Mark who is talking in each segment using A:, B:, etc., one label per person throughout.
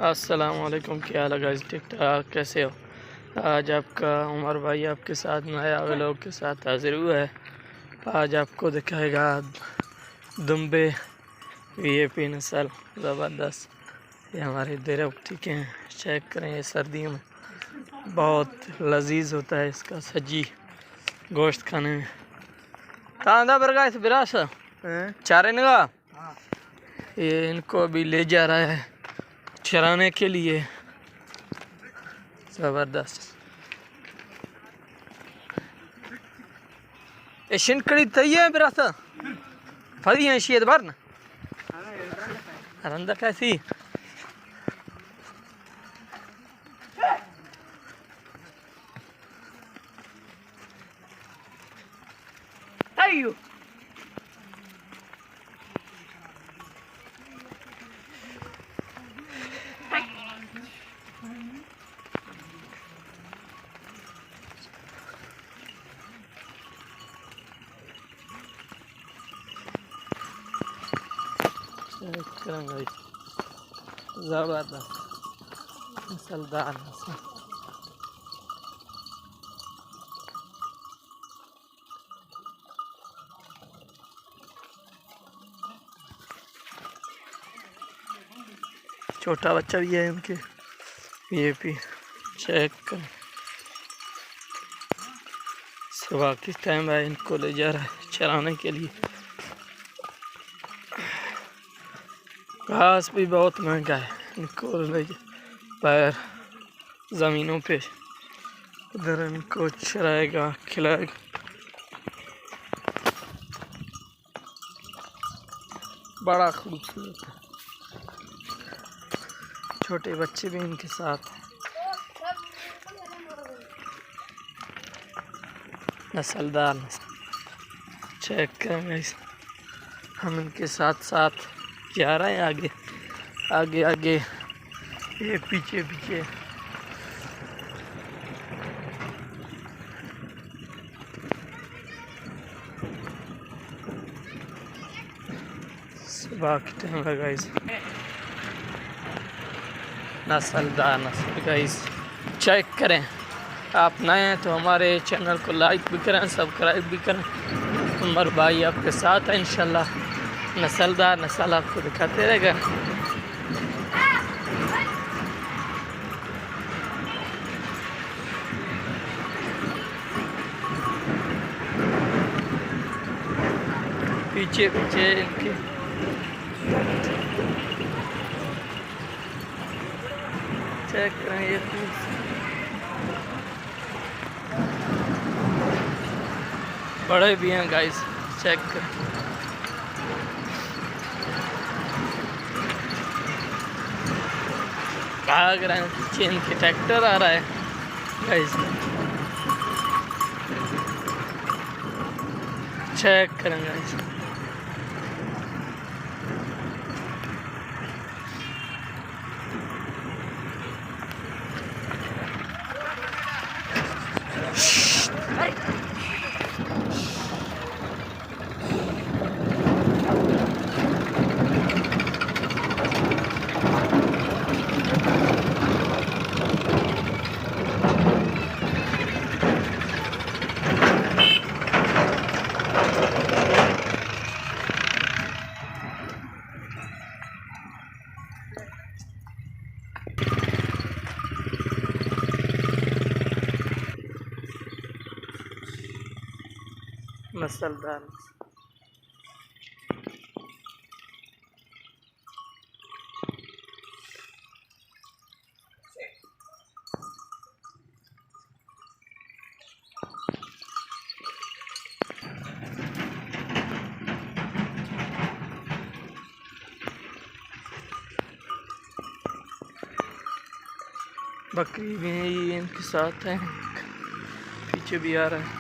A: अस्सलामुअलैकुम, क्या हाल है गाइस? ठीक ठाक, कैसे हो? आज आपका उमर भाई आपके साथ नया व्लॉग के साथ हाजिर हुआ है। आज आपको दिखाएगा दुम्बे वीआईपी नस्ल ज़बरदस्त। ये हमारे देरवटी के हैं, चेक करें। ये सर्दियों में बहुत लजीज होता है इसका सज्जी गोश्त खाने में। तांदा बरगा इस बिरास चारे नगा ये इनको अभी ले जा रहा है चराने के लिए। ज़बरदस्त ये शिनकड़ी तई है बिरास फरी है शीत भर ना रंदा कैसी अयो ज़बरदस्त नस्लदार नस्ल। छोटा बच्चा भी है इनके। ये भी चेक कर, सुबह किस टाइम है इनको ले जा रहा है चराने के लिए। घास भी बहुत महंगा है, इनको ले पैर ज़मीनों पे उधर इनको चराएगा खिलाएगा। बड़ा खूबसूरत है, छोटे बच्चे भी इनके साथ हैं। नस्लदार नस्ल चेक करेंगे। हम इनके साथ साथ जा रहे हैं आगे आगे आगे, ये पीछे पीछे। सुबह के टाइम है गाइस। नस्लदार नस्ल गाइस चेक करें। आप नए हैं तो हमारे चैनल को लाइक भी करें, सब्सक्राइब भी करें। उमर भाई आपके साथ है इंशाल्लाह। नस्लदार नस्ल आपको दिखाते रहेगा। पीछे पीछे इनके चेक करें। ये बड़े भी हैं गाइस, चेक करें। भाग रहे हैं, पीछे इनके ट्रैक्टर आ रहा है गाइस। चेक करें गाइस। नस्लदार बकरी भी इनके साथ है, पीछे भी आ रहा है।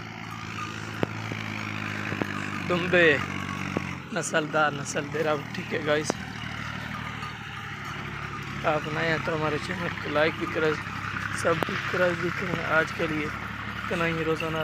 A: दुम्बे नस्लदार नस्ल देरावटी के गाइस। आप नए हैं तो हमारे चैनल को लाइक भी करें, सब्सक्राइब भी करें। आज के लिए इतना ही, रोज़ाना